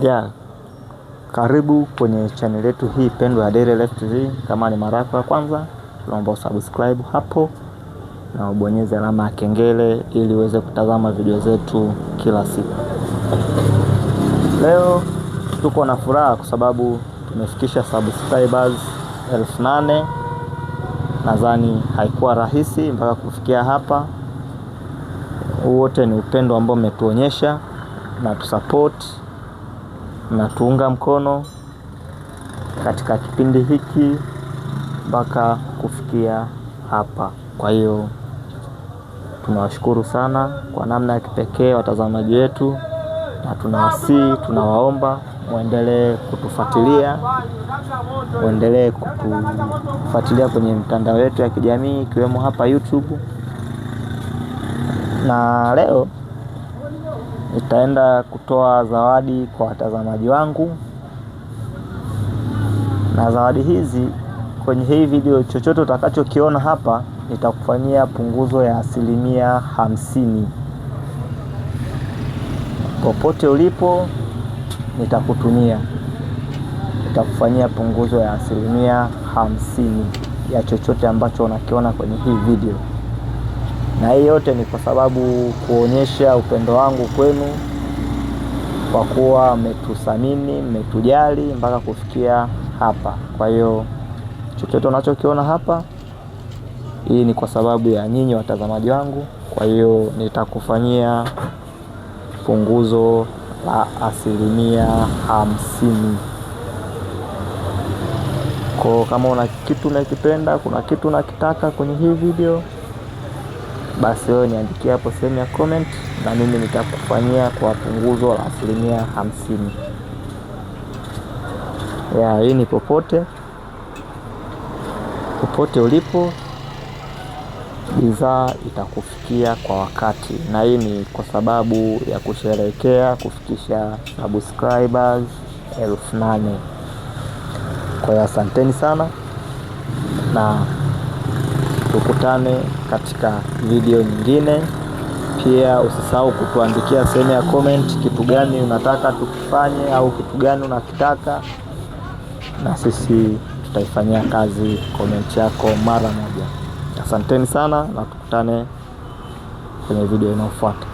Yeah, karibu kwenye channel yetu hii pendwa ya Daily Life TV. Kama ni mara yako ya kwanza, tunaomba usubscribe hapo na ubonyeze alama ya kengele ili uweze kutazama video zetu kila siku. Leo tuko na furaha kwa sababu tumefikisha subscribers 8,000. Nadhani haikuwa rahisi mpaka kufikia hapa. Wote ni upendo ambao umetuonyesha na tusupport na tuunga mkono katika kipindi hiki mpaka kufikia hapa. Kwa hiyo tunawashukuru sana kwa namna ya kipekee watazamaji wetu, na tunawaomba muendelee kutufuatilia, muendelee kutufuatilia kwenye mitandao yetu ya kijamii ikiwemo hapa YouTube. Na leo nitaenda kutoa zawadi kwa watazamaji wangu, na zawadi hizi kwenye hii video, chochote utakachokiona hapa nitakufanyia punguzo ya 50%. Popote ulipo nitakutumia, nitakufanyia punguzo ya 50% ya chochote ambacho unakiona kwenye hii video. Na hii yote ni kwa sababu kuonyesha upendo wangu kwenu, kwa kuwa mmetuthamini, mmetujali mpaka kufikia hapa. Kwa hiyo chochote unachokiona hapa, hii ni kwa sababu ya nyinyi watazamaji wangu. Kwa hiyo nitakufanyia punguzo la 50%. Kwa kama una kitu unakipenda, kuna kitu unakitaka kwenye hii video, basi wewe niandikia hapo sehemu ya comment na mimi nitakufanyia kwa punguzo la 50%. Hii ni popote ulipo, bidhaa itakufikia kwa wakati. Na hii ni kwa sababu ya kusherehekea kufikisha subscribers 8,000. Kwa hiyo asanteni sana, na tukutane katika video nyingine. Pia usisahau kutuandikia sehemu ya comment kitu gani unataka tukifanye au kitu gani unakitaka, na sisi tutaifanyia kazi comment yako mara moja. Asanteni sana, na tukutane kwenye video inayofuata.